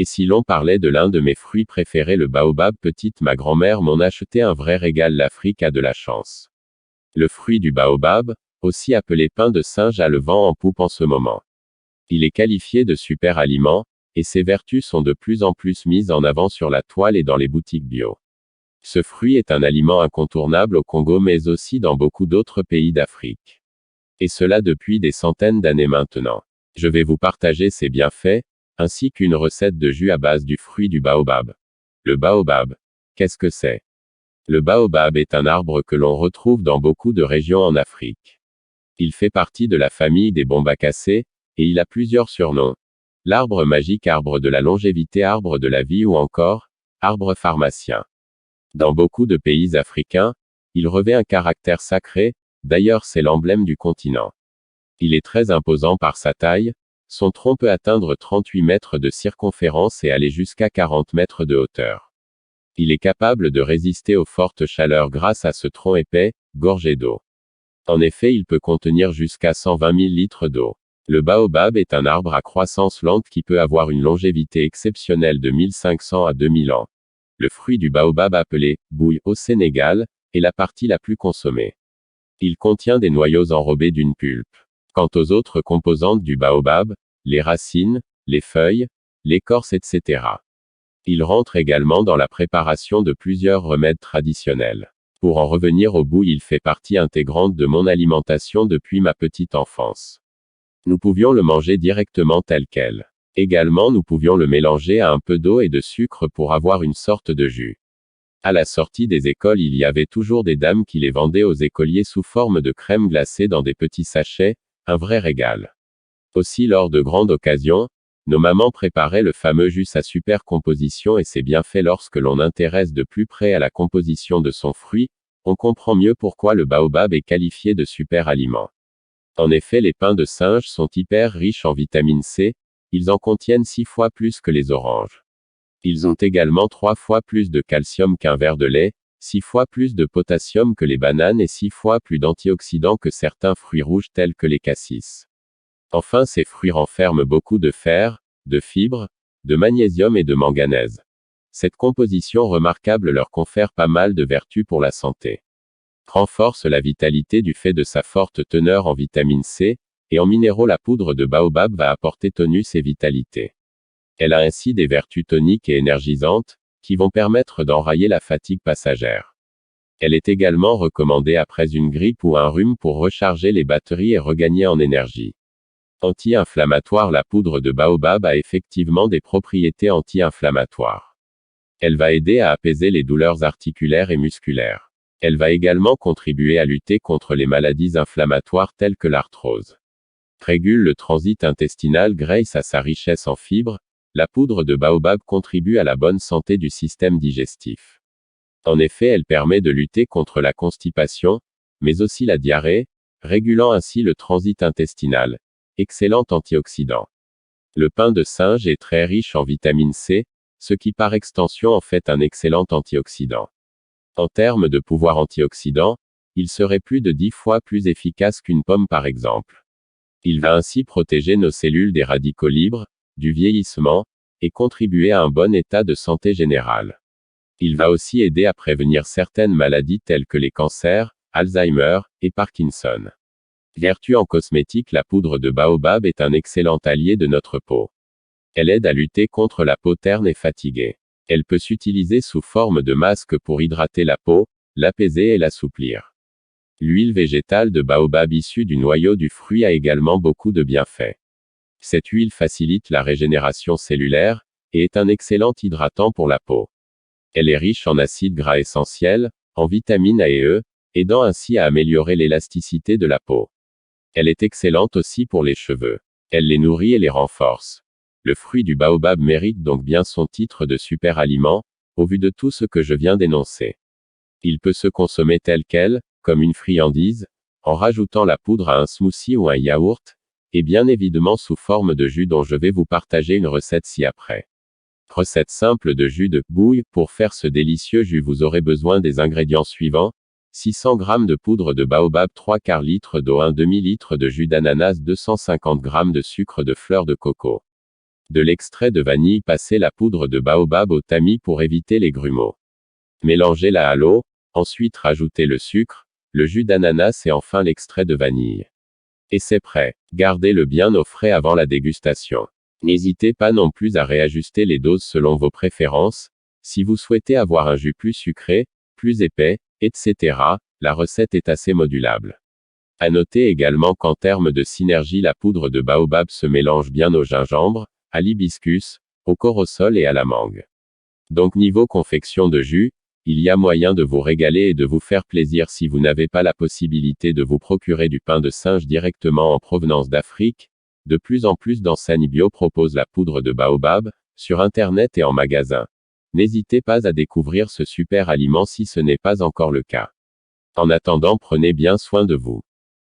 Et si l'on parlait de l'un de mes fruits préférés, le baobab, petite ma grand-mère m'en achetait un vrai régal. L'Afrique a de la chance. Le fruit du baobab, aussi appelé pain de singe, a le vent en poupe en ce moment. Il est qualifié de super aliment, et ses vertus sont de plus en plus mises en avant sur la toile et dans les boutiques bio. Ce fruit est un aliment incontournable au Congo mais aussi dans beaucoup d'autres pays d'Afrique. Et cela depuis des centaines d'années maintenant. Je vais vous partager ses bienfaits, ainsi qu'une recette de jus à base du fruit du baobab. Le baobab. Qu'est-ce que c'est? Le baobab est un arbre que l'on retrouve dans beaucoup de régions en Afrique. Il fait partie de la famille des bombacacées, et il a plusieurs surnoms. L'arbre magique, arbre de la longévité, arbre de la vie ou encore, arbre pharmacien. Dans beaucoup de pays africains, il revêt un caractère sacré, d'ailleurs c'est l'emblème du continent. Il est très imposant par sa taille, son tronc peut atteindre 38 mètres de circonférence et aller jusqu'à 40 mètres de hauteur. Il est capable de résister aux fortes chaleurs grâce à ce tronc épais, gorgé d'eau. En effet, il peut contenir jusqu'à 120 000 litres d'eau. Le baobab est un arbre à croissance lente qui peut avoir une longévité exceptionnelle de 1500 à 2000 ans. Le fruit du baobab, appelé bouille au Sénégal, est la partie la plus consommée. Il contient des noyaux enrobés d'une pulpe. Quant aux autres composantes du baobab, les racines, les feuilles, l'écorce, etc. Il rentre également dans la préparation de plusieurs remèdes traditionnels. Pour en revenir au bouille, il fait partie intégrante de mon alimentation depuis ma petite enfance. Nous pouvions le manger directement tel quel. Également, nous pouvions le mélanger à un peu d'eau et de sucre pour avoir une sorte de jus. À la sortie des écoles, il y avait toujours des dames qui les vendaient aux écoliers sous forme de crème glacée dans des petits sachets, un vrai régal. Aussi, lors de grandes occasions, nos mamans préparaient le fameux jus à super composition et c'est bien fait. Lorsque l'on intéresse de plus près à la composition de son fruit, on comprend mieux pourquoi le baobab est qualifié de super aliment. En effet, les pains de singe sont hyper riches en vitamine C, ils en contiennent 6 fois plus que les oranges. Ils ont également 3 fois plus de calcium qu'un verre de lait, 6 fois plus de potassium que les bananes et 6 fois plus d'antioxydants que certains fruits rouges tels que les cassis. Enfin, ces fruits renferment beaucoup de fer, de fibres, de magnésium et de manganèse. Cette composition remarquable leur confère pas mal de vertus pour la santé. Renforce la vitalité du fait de sa forte teneur en vitamine C, et en minéraux. La poudre de baobab va apporter tonus et vitalité. Elle a ainsi des vertus toniques et énergisantes, qui vont permettre d'enrayer la fatigue passagère. Elle est également recommandée après une grippe ou un rhume pour recharger les batteries et regagner en énergie. Anti-inflammatoire. La poudre de baobab a effectivement des propriétés anti-inflammatoires. Elle va aider à apaiser les douleurs articulaires et musculaires. Elle va également contribuer à lutter contre les maladies inflammatoires telles que l'arthrose. Régule le transit intestinal grâce à sa richesse en fibres. La poudre de baobab contribue à la bonne santé du système digestif. En effet, elle permet de lutter contre la constipation, mais aussi la diarrhée, régulant ainsi le transit intestinal. Excellent antioxydant. Le pain de singe est très riche en vitamine C, ce qui par extension en fait un excellent antioxydant. En termes de pouvoir antioxydant, il serait plus de 10 fois plus efficace qu'une pomme par exemple. Il va ainsi protéger nos cellules des radicaux libres, du vieillissement, et contribuer à un bon état de santé générale. Il va aussi aider à prévenir certaines maladies telles que les cancers, Alzheimer, et Parkinson. Vertu en cosmétique. La poudre de baobab est un excellent allié de notre peau. Elle aide à lutter contre la peau terne et fatiguée. Elle peut s'utiliser sous forme de masque pour hydrater la peau, l'apaiser et l'assouplir. L'huile végétale de baobab issue du noyau du fruit a également beaucoup de bienfaits. Cette huile facilite la régénération cellulaire, et est un excellent hydratant pour la peau. Elle est riche en acides gras essentiels, en vitamines A et E, aidant ainsi à améliorer l'élasticité de la peau. Elle est excellente aussi pour les cheveux. Elle les nourrit et les renforce. Le fruit du baobab mérite donc bien son titre de super aliment, au vu de tout ce que je viens d'énoncer. Il peut se consommer tel quel, comme une friandise, en rajoutant la poudre à un smoothie ou un yaourt, et bien évidemment sous forme de jus dont je vais vous partager une recette ci-après. Recette simple de jus de bouille. Pour faire ce délicieux jus, vous aurez besoin des ingrédients suivants. 600 g de poudre de baobab, 3/4 litre d'eau, 1 demi-litre de jus d'ananas, 250 g de sucre de fleur de coco. De l'extrait de vanille. Passez la poudre de baobab au tamis pour éviter les grumeaux. Mélangez-la à l'eau, ensuite rajoutez le sucre, le jus d'ananas et enfin l'extrait de vanille. Et c'est prêt. Gardez-le bien au frais avant la dégustation. N'hésitez pas non plus à réajuster les doses selon vos préférences. Si vous souhaitez avoir un jus plus sucré, plus épais, etc., la recette est assez modulable. À noter également qu'en termes de synergie, la poudre de baobab se mélange bien au gingembre, à l'hibiscus, au corosol et à la mangue. Donc niveau confection de jus, il y a moyen de vous régaler et de vous faire plaisir si vous n'avez pas la possibilité de vous procurer du pain de singe directement en provenance d'Afrique. De plus en plus d'enseignes bio proposent la poudre de baobab, sur internet et en magasin. N'hésitez pas à découvrir ce super aliment si ce n'est pas encore le cas. En attendant, prenez bien soin de vous.